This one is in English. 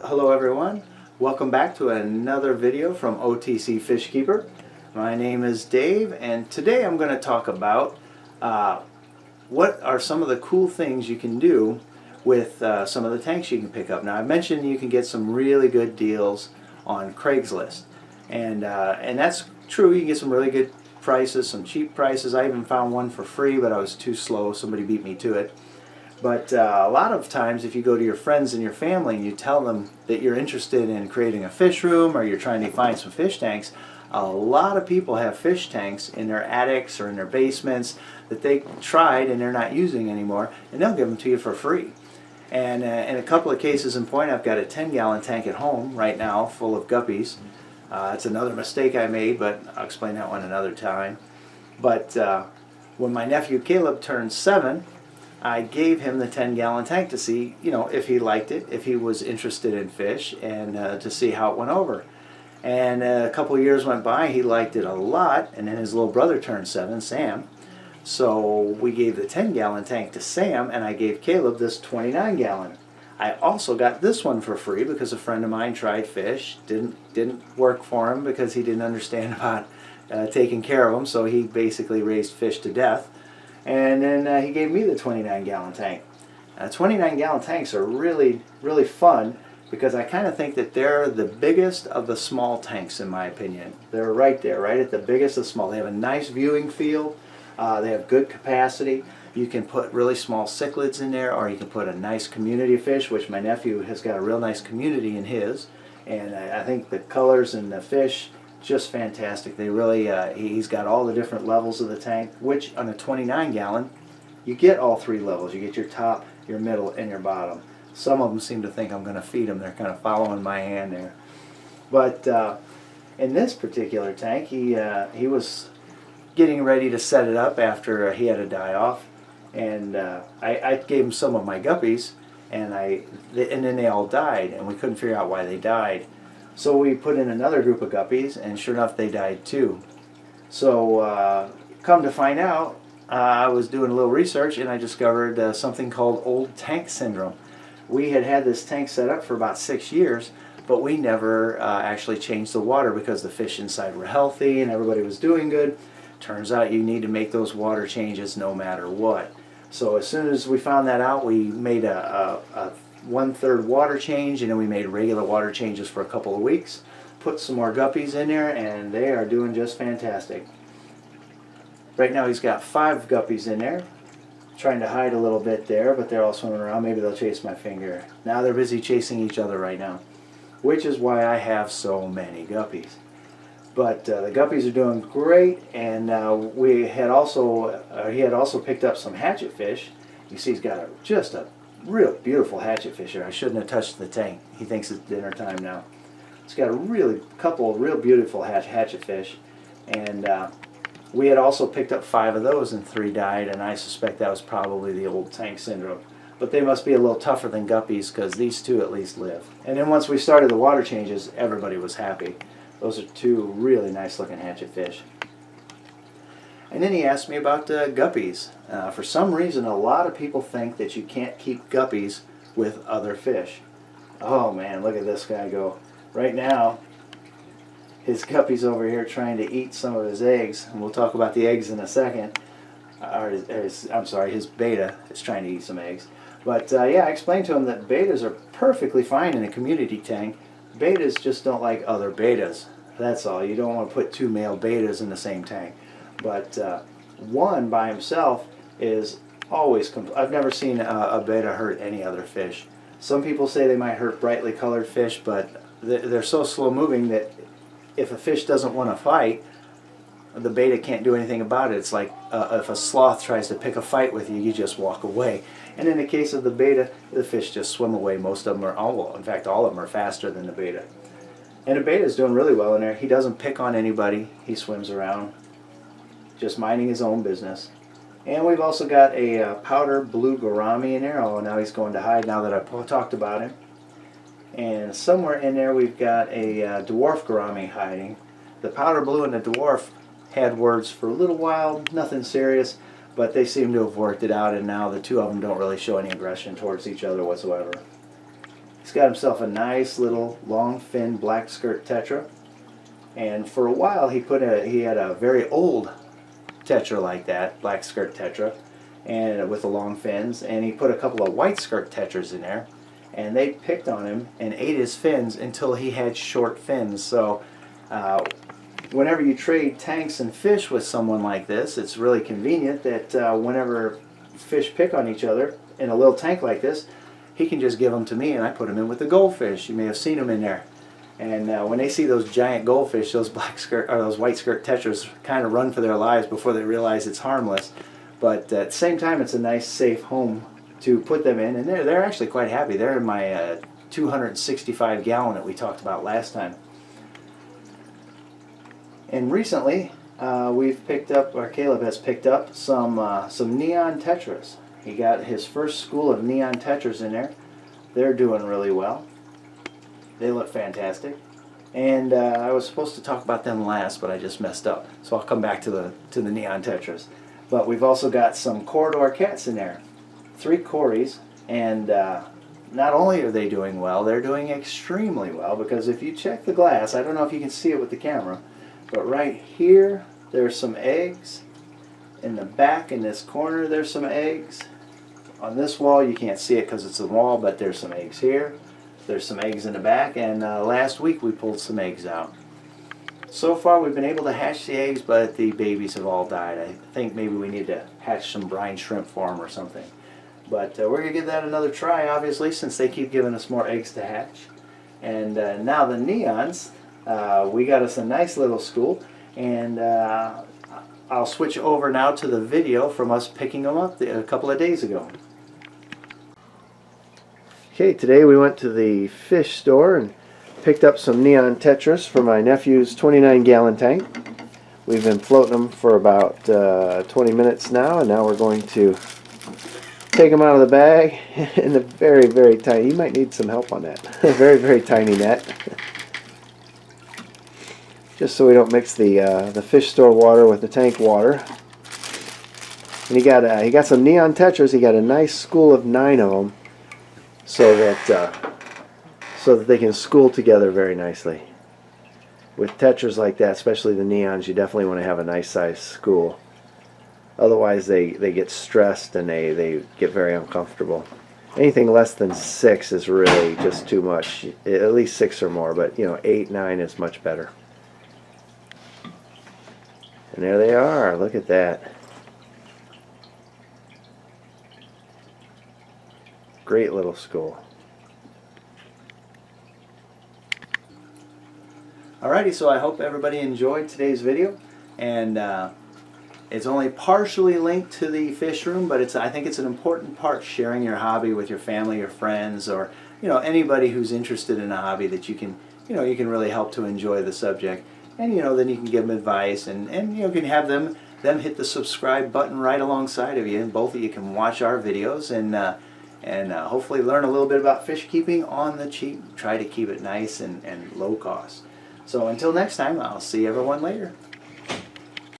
Hello everyone, welcome back to another video from OTC Fish Keeper. My name is Dave and today I'm going to talk about what are some of the cool things you can do with some of the tanks you can pick up. Now I mentioned you can get some really good deals on Craigslist and that's true. You can get some really good prices, some cheap prices. I even found one for free, but I was too slow, somebody beat me to it. But a lot of times if you go to your friends and your family and you tell them that you're interested in creating a fish room or you're trying to find some fish tanks, a lot of people have fish tanks in their attics or in their basements that they tried and they're not using anymore, and they'll give them to you for free. And in a couple of cases in point, I've got a 10-gallon tank at home right now full of guppies. It's another mistake I made, but I'll explain that one another time. But when my nephew Caleb turned 7, I gave him the 10-gallon tank to see, if he liked it, if he was interested in fish, and to see how it went over. And a couple of years went by, he liked it a lot, and then his little brother turned 7, Sam. So we gave the 10-gallon tank to Sam, and I gave Caleb this 29-gallon. I also got this one for free because a friend of mine tried fish, didn't work for him because he didn't understand about taking care of them, so he basically raised fish to death. And then he gave me the 29-gallon tank. 29-gallon tanks are really, really fun because I kind of think that they're the biggest of the small tanks in my opinion. They're right there, right at the biggest of small. They have a nice viewing field. They have good capacity. You can put really small cichlids in there, or you can put a nice community of fish, which my nephew has got a real nice community in his. And I think the colors and the fish, just fantastic. They really, he's got all the different levels of the tank, which on a 29-gallon, you get all 3 levels. You get your top, your middle, and your bottom. Some of them seem to think I'm going to feed them. They're kind of following my hand there. But in this particular tank, he was getting ready to set it up after he had to die off. And I gave him some of my guppies, and then they all died, and we couldn't figure out why they died. So we put in another group of guppies, and sure enough, they died too. So come to find out, I was doing a little research, and I discovered something called old tank syndrome. We had this tank set up for about 6 years, but we never actually changed the water because the fish inside were healthy and everybody was doing good. Turns out you need to make those water changes no matter what. So as soon as we found that out, we made a 1/3 water change, and then we made regular water changes for a couple of weeks. Put some more guppies in there, and they are doing just fantastic. Right now he's got 5 guppies in there, trying to hide a little bit there, but they're all swimming around. Maybe they'll chase my finger. Now they're busy chasing each other right now, which is why I have so many guppies. But the guppies are doing great, and he had also picked up some hatchet fish. You see he's got just a real beautiful hatchet fish here. I shouldn't have touched the tank. He thinks it's dinner time now. It's got a couple of real beautiful hatchet fish, and we had also picked up 5 of those, and 3 died, and I suspect that was probably the old tank syndrome. But they must be a little tougher than guppies because these 2 at least live. And then once we started the water changes, everybody was happy. Those are 2 really nice looking hatchet fish. And then he asked me about guppies. For some reason, a lot of people think that you can't keep guppies with other fish. Oh man, look at this guy go. Right now, his guppy's over here trying to eat some of his eggs, and we'll talk about the eggs in a second. I'm sorry, his beta is trying to eat some eggs. But yeah, I explained to him that betas are perfectly fine in a community tank. Betas just don't like other betas. That's all. You don't want to put 2 male betas in the same tank. But one by himself is always... I've never seen a beta hurt any other fish. Some people say they might hurt brightly colored fish, but they're so slow moving that if a fish doesn't want to fight, the beta can't do anything about it. It's like if a sloth tries to pick a fight with you, you just walk away. And in the case of the beta, the fish just swim away. Most of them are, in fact, all of them are faster than the beta. And the beta is doing really well in there. He doesn't pick on anybody. He swims around, just minding his own business. And we've also got a powder blue gourami in there. Oh, now he's going to hide now that I've talked about him. And somewhere in there we've got a dwarf gourami hiding. The powder blue and the dwarf had words for a little while, nothing serious, but they seem to have worked it out, and now the 2 of them don't really show any aggression towards each other whatsoever. He's got himself a nice little long fin black skirt tetra, and for a while he had a very old tetra like that, black skirt tetra, and with the long fins, and he put a couple of white skirt tetras in there, and they picked on him and ate his fins until he had short fins. So whenever you trade tanks and fish with someone like this, it's really convenient that whenever fish pick on each other in a little tank like this, he can just give them to me and I put them in with the goldfish. You may have seen them in there. And when they see those giant goldfish, those black skirt or those white skirt tetras kind of run for their lives before they realize it's harmless. But at the same time, it's a nice, safe home to put them in, and they're actually quite happy. They're in my 265 gallon that we talked about last time. And recently, Caleb has picked up some neon tetras. He got his first school of neon tetras in there. They're doing really well. They look fantastic. And I was supposed to talk about them last, but I just messed up. So I'll come back to the neon tetras. But we've also got some corridor cats in there. 3 Cories, and not only are they doing well, they're doing extremely well, because if you check the glass, I don't know if you can see it with the camera, but right here there's some eggs. In the back in this corner there's some eggs. On this wall you can't see it because it's a wall, but there's some eggs here. There's some eggs in the back, and last week we pulled some eggs out. So far we've been able to hatch the eggs, but the babies have all died. I think maybe we need to hatch some brine shrimp for them or something. But we're going to give that another try, obviously, since they keep giving us more eggs to hatch. And now the neons, we got us a nice little school, and I'll switch over now to the video from us picking them up a couple of days ago. Okay, today we went to the fish store and picked up some neon tetras for my nephew's 29-gallon tank. We've been floating them for about 20 minutes now, and now we're going to take them out of the bag in a very, very tiny, you might need some help on that, very, very tiny net. Just so we don't mix the fish store water with the tank water. And he got some neon tetras. He got a nice school of 9 of them, so that they can school together very nicely. With tetras like that, especially the neons, you definitely want to have a nice size school. Otherwise they get stressed and they get very uncomfortable. Anything less than 6 is really just too much. At least 6 or more, but 8, 9 is much better. And there they are. Look at that. Great little school. Alrighty, so I hope everybody enjoyed today's video, and it's only partially linked to the fish room, but I think it's an important part, sharing your hobby with your family, your friends, or anybody who's interested in a hobby that you can really help to enjoy the subject, and then you can give them advice, and you can have them hit the subscribe button right alongside of you, and both of you can watch our videos and hopefully learn a little bit about fish keeping on the cheap. Try to keep it nice and low cost. So until next time, I'll see everyone later.